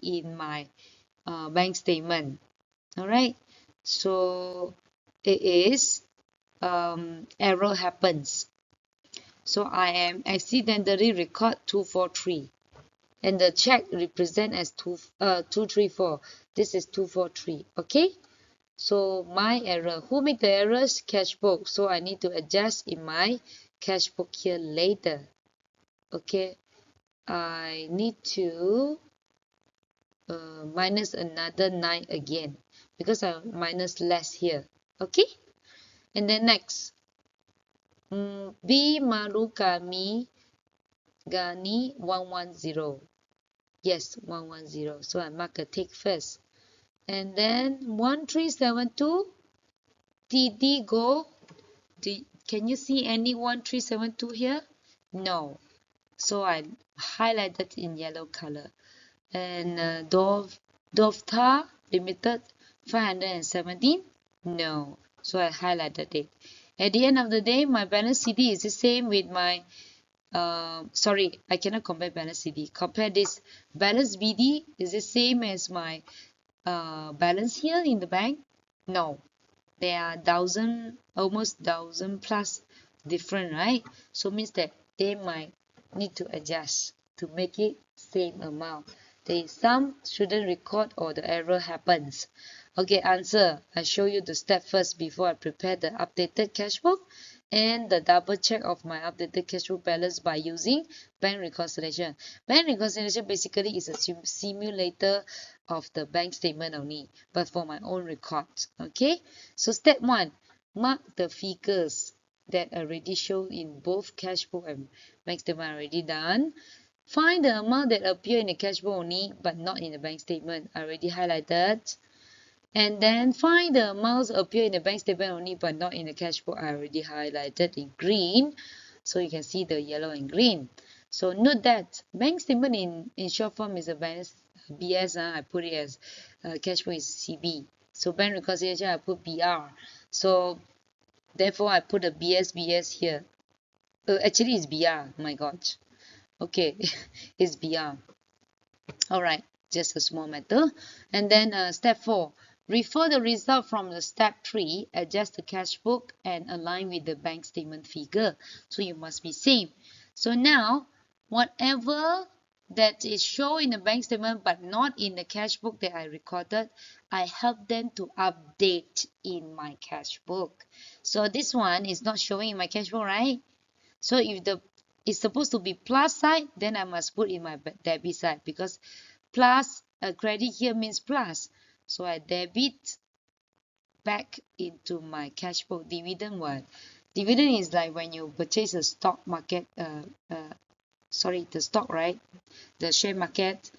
in my bank statement. Alright, so it is error happens. So I am accidentally record 243 and the check represent as 234. This is 243. Okay, so my error. Who made the errors? Cashbook. So I need to adjust in my cashbook here later. Okay, I need to minus another 9 again because I minus less here. Okay, and then next, B Marukami Gani 110. Yes, 110. So I mark a tick first. And then 1372, TD go. Can you see any 1372 here? No. So I highlighted in yellow color. And Dovta Limited 517? No. So I highlighted it. At the end of the day, my balance CD is the same with my sorry, I cannot compare balance CD. Compare this. Balance BD is the same as my balance here in the bank. No, there are almost 1,000 plus different, right? So means that they might need to adjust to make it same amount. There is some shouldn't record or the error happens. Okay, answer. I show you the step first before I prepare the updated cash book and the double check of my updated cash book balance by using bank reconciliation. Bank reconciliation basically is a simulator of the bank statement only, but for my own records. Okay, so step 1, mark the figures that already shown in both cash book and bank statement already done. Find the amount that appear in the cash book only but not in the bank statement. I already highlighted. And then find the amounts appear in the bank statement only but not in the cash book. I already highlighted in green. So you can see the yellow and green. So note that bank statement in short form is a BS. I put it as cash book is CB. So bank reconciliation I put BR. So therefore I put a BS here. Actually it's BR. My God. Okay, it's BR. Alright, just a small matter. And then step 4, refer the result from the step 3, adjust the cash book and align with the bank statement figure. So you must be same. So now, whatever that is shown in the bank statement but not in the cash book that I recorded, I help them to update in my cash book. So this one is not showing in my cash book, right? So if it's supposed to be plus side, then I must put in my debit side because plus credit here means plus. So I debit back into my cash book. Dividend what? Dividend is like when you purchase a stock market, the stock, right? The share market.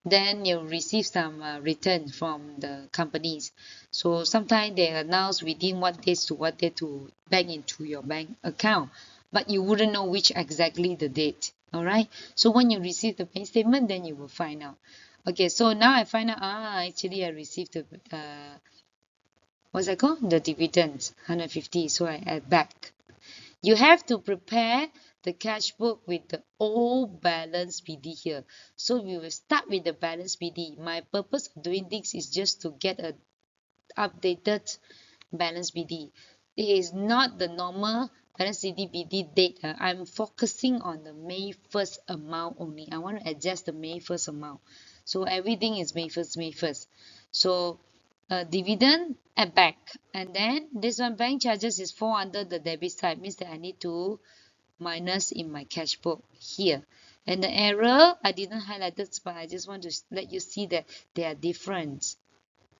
Then you receive some return from the companies. So sometimes they announce within what days to what day to bank into your bank account, but you wouldn't know which exactly the date. All right. So when you receive the bank statement, then you will find out. Okay. So now I find out. Actually I received the what's that called? The dividends, 150. So I add back. You have to prepare the cash book with the old balance BD here. So we will start with the balance BD. My purpose of doing this is just to get a updated balance BD. It is not the normal balance BD date. I'm focusing on the May 1st amount only. I want to adjust the May 1st amount. So everything is May 1st, May 1st. So dividend add back, and then this one bank charges is fall under the debit side, means that I need to minus in my cash book here. And the error I didn't highlight this, but I just want to let you see that they are different.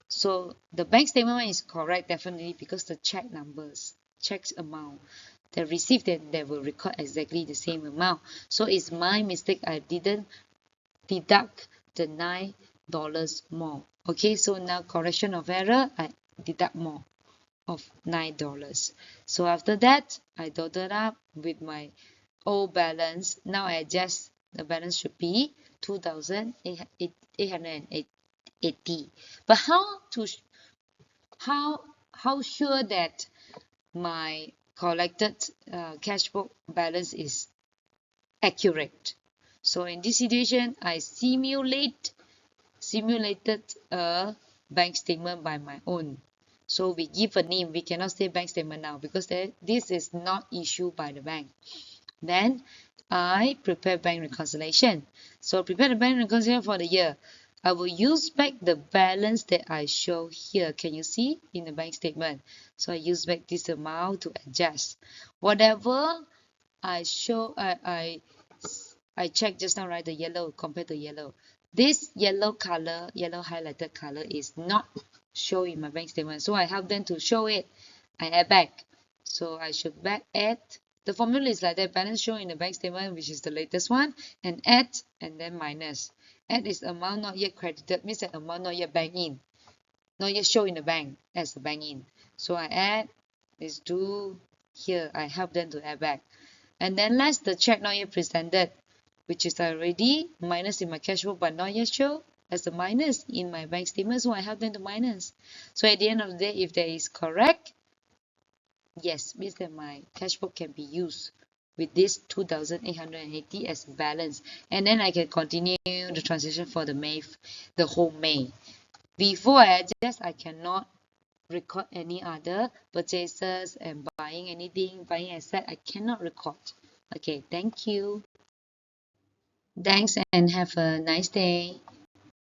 So the bank statement one is correct definitely because the check numbers, checks amount, the receipt, then they will record exactly the same amount. So it's my mistake, I didn't deduct the $9 more. Okay, so now correction of error, I deduct more of $9. So after that, I total up with my old balance. Now I adjust the balance should be 2,880. But how sure that my collected cash book balance is accurate? So in this situation, I simulate simulated a bank statement by my own. So we give a name. We cannot say bank statement now because this is not issued by the bank. Then I prepare bank reconciliation. So prepare the bank reconciliation for the year. I will use back the balance that I show here. Can you see in the bank statement? So I use back this amount to adjust. Whatever I show, I check just now, right? The yellow compared to yellow. This yellow color, yellow highlighted color is not show in my bank statement. So I help them to show it. I add back. So I should back add. The formula is like that, balance shown in the bank statement, which is the latest one, and add and then minus. Add is amount not yet credited, means that amount not yet bank in, not yet show in the bank as the bank in. So I add is due here. I help them to add back. And then less the check not yet presented, which is already minus in my cash book but not yet show as a minus in my bank statement, so I help them to minus. So at the end of the day, if that is correct, yes, means that my cash book can be used with this 2,880 as balance, and then I can continue the transaction for the whole May. Before I adjust, I cannot record any other purchases and buying anything, buying asset, I cannot record. Okay, thank you. Thanks and have a nice day.